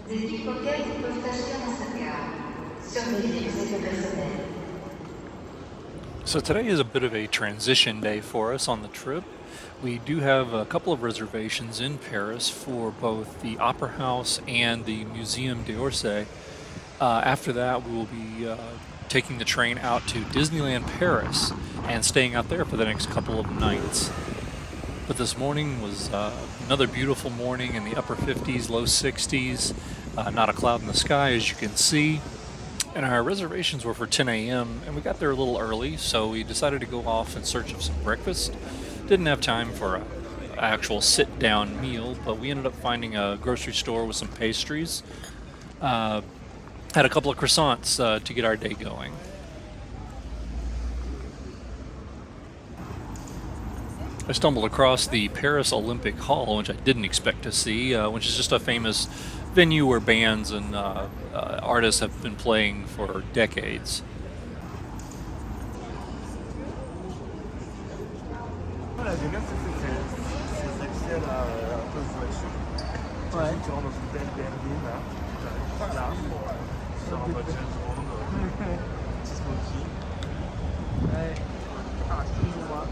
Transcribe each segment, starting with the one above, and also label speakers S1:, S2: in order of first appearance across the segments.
S1: Des pickpockets peuvent acheter dans sa gare. Surveillez les effets personnels.
S2: So today is a bit of a transition day for us on the trip. We do have a couple of reservations in Paris for both the Opera House and the Museum d'Orsay. After that, we will be taking the train out to Disneyland Paris and staying out there for the next couple of nights. But this morning was another beautiful morning in the upper 50s, low 60s, not a cloud in the sky as you can see. And our reservations were for 10 a.m. and we got there a little early, so we decided to go off in search of some breakfast. Didn't have time for an actual sit-down meal, but we ended up finding a grocery store with some pastries. Had a couple of croissants to get our day going. I stumbled across the Paris Olympic Hall, which I didn't expect to see, which is just a famous venue where bands and artists have been playing for decades.
S3: Voilà, j'aime bien ces accès là, un peu voiture. Ouais. Tu rentres dans une belle berline là, tu arrives là, tu sors en mode James Bond, petit smoking. Ouais. Ah, excuse-moi.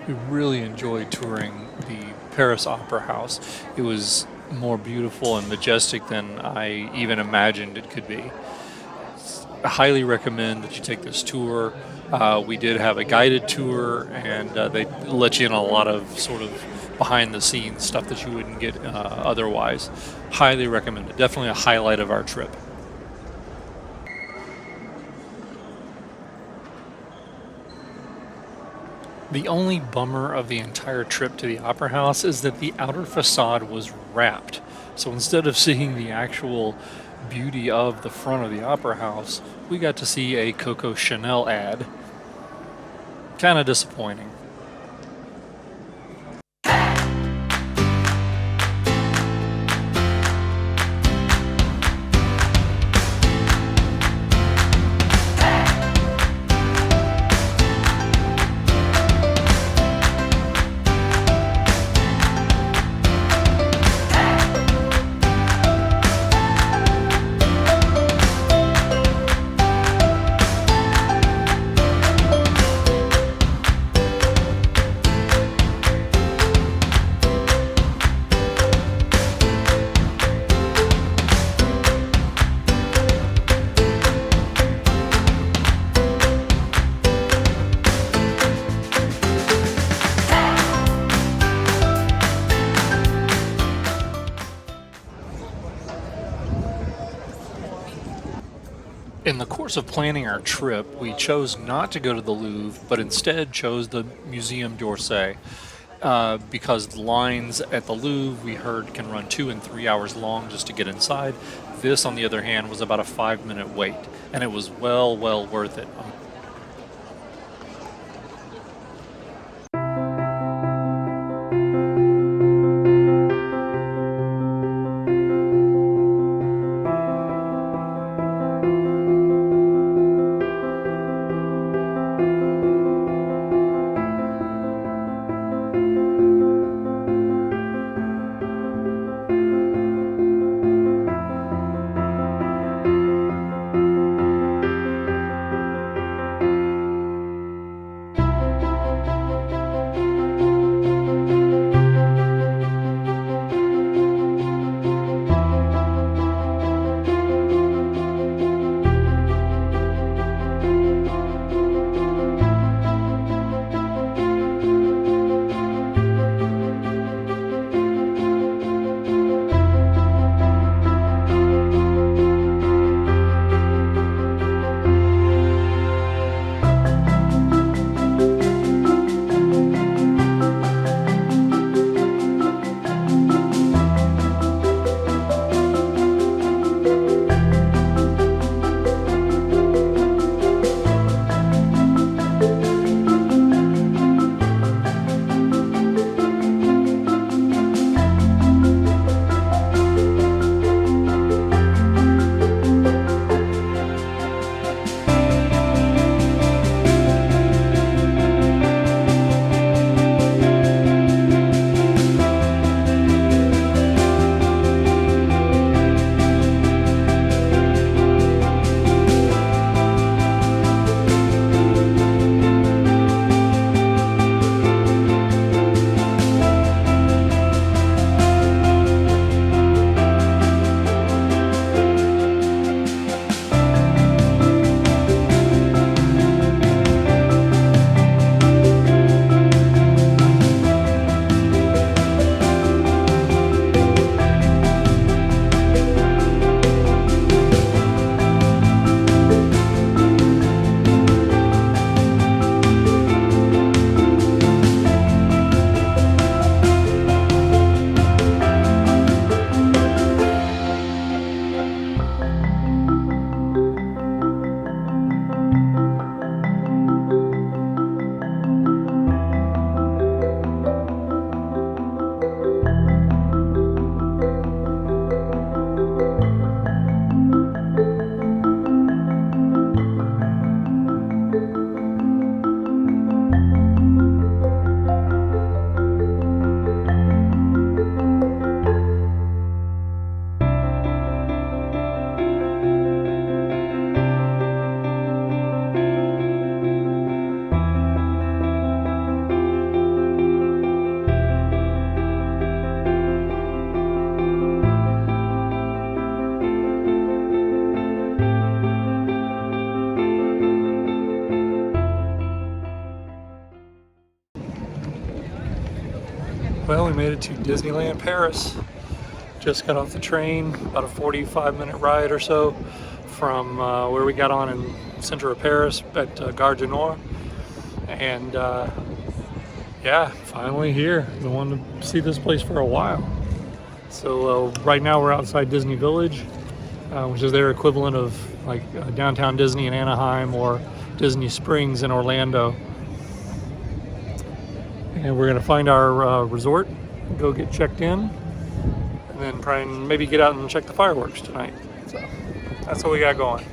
S2: We really enjoyed touring the Paris Opera House. It was more beautiful and majestic than I even imagined it could be. I highly recommend that you take this tour. We did have a guided tour, and they let you in on a lot of sort of behind the scenes stuff that you wouldn't get otherwise. Highly recommend it. Definitely a highlight of our trip. The only bummer of the entire trip to the Opera House is that the outer facade was wrapped. So instead of seeing the actual beauty of the front of the Opera House, we got to see a Coco Chanel ad. Kind of disappointing. In the course of planning our trip, we chose not to go to the Louvre, but instead chose the Museum d'Orsay because the lines at the Louvre we heard can run 2 and 3 hours long just to get inside. This, on the other hand, was about a 5-minute wait, and it was well worth it. Well, we made it to Disneyland Paris. Just got off the train, about a 45-minute ride or so from where we got on in center of Paris at Gare du Nord. And yeah, finally here. Been wanting to see this place for a while. So right now we're outside Disney Village, which is their equivalent of like downtown Disney in Anaheim or Disney Springs in Orlando. And we're gonna find our resort, go get checked in, and then try and maybe get out and check the fireworks tonight. So that's what we got going.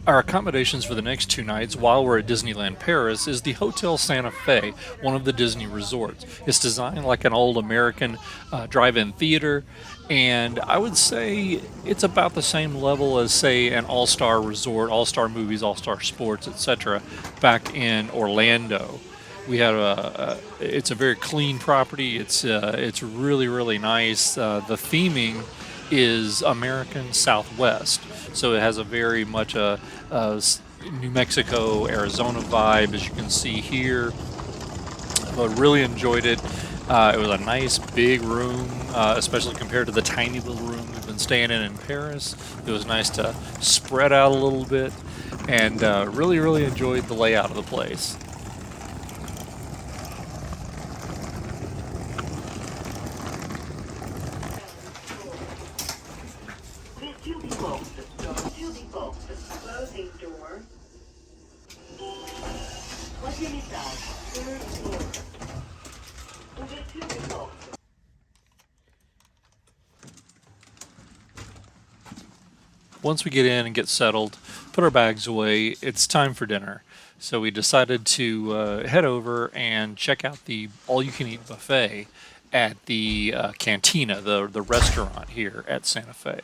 S2: Our accommodations for the next 2 nights while we're at Disneyland Paris is the Hotel Santa Fe, one of the Disney resorts. It's designed like an old American drive-in theater, and I would say it's about the same level as, say, an all-star resort, all-star movies, all-star sports, etc. back in Orlando. We had it's a very clean property. It's really, really nice. The theming is American Southwest, so it has a very much a New Mexico, Arizona vibe, as you can see here. But really enjoyed it. It was a nice big room, especially compared to the tiny little room we've been staying in Paris. It was nice to spread out a little bit, and really, really enjoyed the layout of the place. Once we get in and get settled, put our bags away, it's time for dinner. So we decided to head over and check out the all-you-can-eat buffet at the Cantina, the restaurant here at Santa Fe.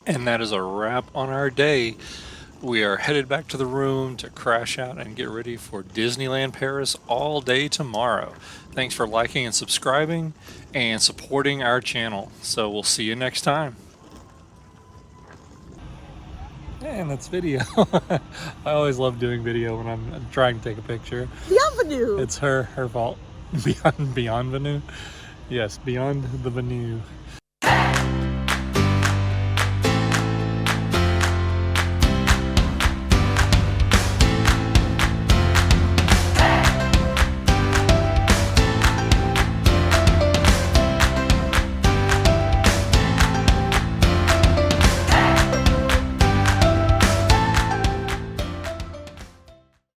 S2: And that is a wrap on our day. We are headed back to the room to crash out and get ready for Disneyland Paris all day tomorrow. Thanks for liking and subscribing and supporting our channel. So we'll see you next time. And that's video. I always love doing video when I'm trying to take a picture.
S4: Bienvenue!
S2: It's her fault. Beyond Venue? Yes, beyond the venue.